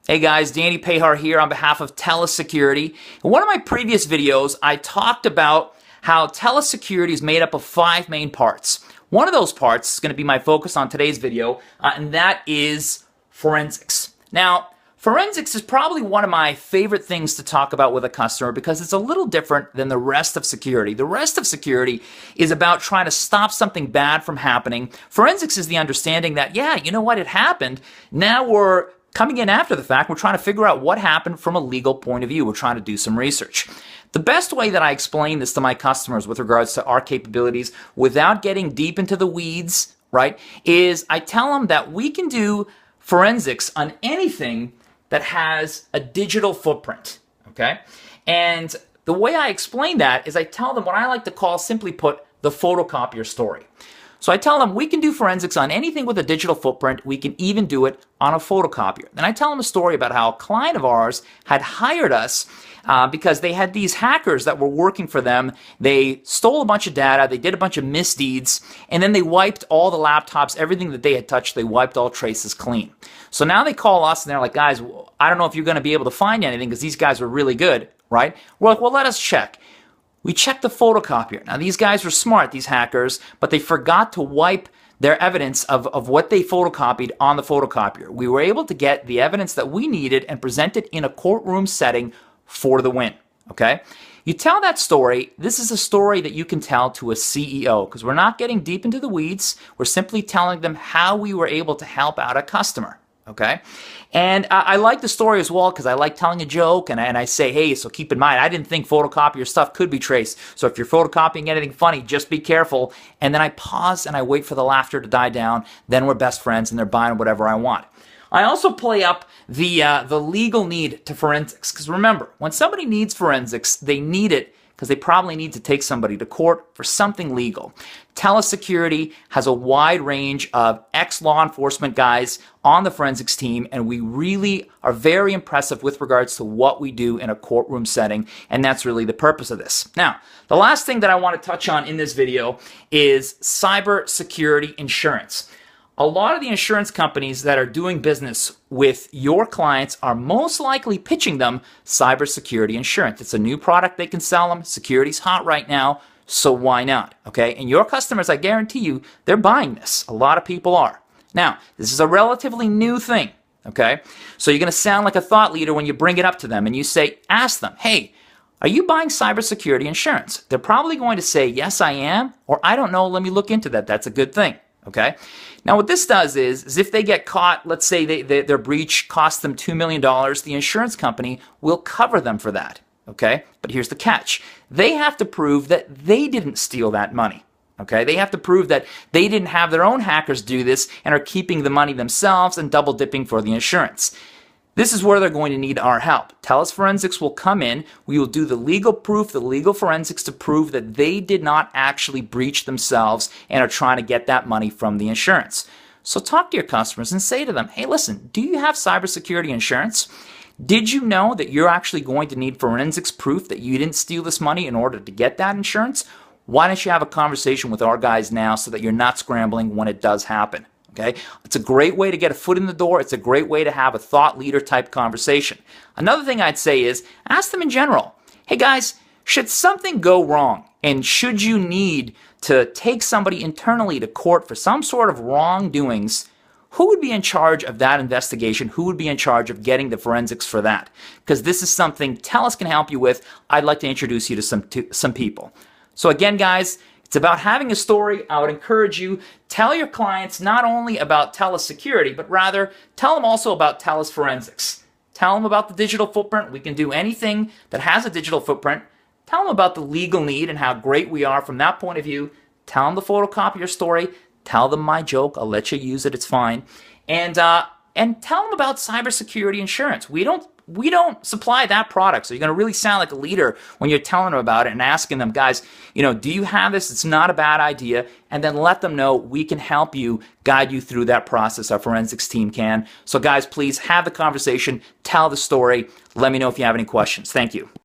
Hey guys, Danny Pahar here on behalf of TELUS Security. In one of my previous videos, I talked about how TELUS Security is made up of 5 main parts. One of those parts is going to be my focus on today's video, and that is forensics. Now, forensics is probably one of my favorite things to talk about with a customer because it's a little different than the rest of security. The rest of security is about trying to stop something bad from happening. Forensics is the understanding that, yeah, you know what, it happened. Now we're coming in after the fact, we're trying to figure out what happened from a legal point of view. We're trying to do some research. The best way that I explain this to my customers with regards to our capabilities without getting deep into the weeds, right, is I tell them that we can do forensics on anything that has a digital footprint, okay? And the way I explain that is I tell them what I like to call, simply put, the photocopier story. So I tell them we can do forensics on anything with a digital footprint. We can even do it on a photocopier. And I tell them a story about how a client of ours had hired us because they had these hackers that were working for them. They stole a bunch of data, they did a bunch of misdeeds, and then they wiped all the laptops, everything that they had touched, they wiped all traces clean. So now they call us and they're like, guys, I don't know if you're going to be able to find anything because these guys were really good, right? We're like, well, let us check. We checked the photocopier. Now, these guys were smart, these hackers, but they forgot to wipe their evidence of what they photocopied on the photocopier. We were able to get the evidence that we needed and present it in a courtroom setting for the win, okay? You tell that story. This is a story that you can tell to a CEO because we're not getting deep into the weeds. We're simply telling them how we were able to help out a customer. Okay, and I like the story as well because I like telling a joke, and I say, hey, so keep in mind, I didn't think photocopier stuff could be traced. So if you're photocopying anything funny, just be careful. And then I pause and I wait for the laughter to die down. Then we're best friends and they're buying whatever I want. I also play up the legal need to forensics because remember, when somebody needs forensics, they need it because they probably need to take somebody to court for something legal. TELUS Security has a wide range of ex-law enforcement guys on the forensics team, and we really are very impressive with regards to what we do in a courtroom setting, and that's really the purpose of this. Now, the last thing that I want to touch on in this video is cybersecurity insurance. A lot of the insurance companies that are doing business with your clients are most likely pitching them cybersecurity insurance. It's a new product they can sell them. Security's hot right now, so why not? Okay, and your customers, I guarantee you, they're buying this. A lot of people are. Now, this is a relatively new thing, okay? So you're going to sound like a thought leader when you bring it up to them and you say, ask them, hey, are you buying cybersecurity insurance? They're probably going to say, yes, I am, or I don't know, let me look into that. That's a good thing. Okay. Now, what this does is if they get caught, let's say their breach costs them $2 million, the insurance company will cover them for that. Okay. But here's the catch. They have to prove that they didn't steal that money. Okay. They have to prove that they didn't have their own hackers do this and are keeping the money themselves and double dipping for the insurance. This is where they're going to need our help. TELUS Forensics will come in. We will do the legal proof, the legal forensics to prove that they did not actually breach themselves and are trying to get that money from the insurance. So talk to your customers and say to them, hey, listen, do you have cybersecurity insurance? Did you know that you're actually going to need forensics proof that you didn't steal this money in order to get that insurance? Why don't you have a conversation with our guys now so that you're not scrambling when it does happen? Okay, it's a great way to get a foot in the door. It's a great way to have a thought leader type conversation. Another thing I'd say is ask them in general. Hey guys, should something go wrong and should you need to take somebody internally to court for some sort of wrongdoings, who would be in charge of that investigation? Who would be in charge of getting the forensics for that? Because this is something TELUS can help you with. I'd like to introduce you to some people. So again, guys, it's about having a story. I would encourage you, tell your clients not only about TELUS Security, but rather tell them also about TELUS Forensics. Tell them about the digital footprint. We can do anything that has a digital footprint. Tell them about the legal need and how great we are from that point of view. Tell them the photocopier story. Tell them my joke. I'll let you use it. It's fine. And tell them about cybersecurity insurance. We don't supply that product. So you're going to really sound like a leader when you're telling them about it and asking them, guys, do you have this? It's not a bad idea. And then let them know we can help you, guide you through that process. Our forensics team can. So guys, please have the conversation, tell the story. Let me know if you have any questions. Thank you.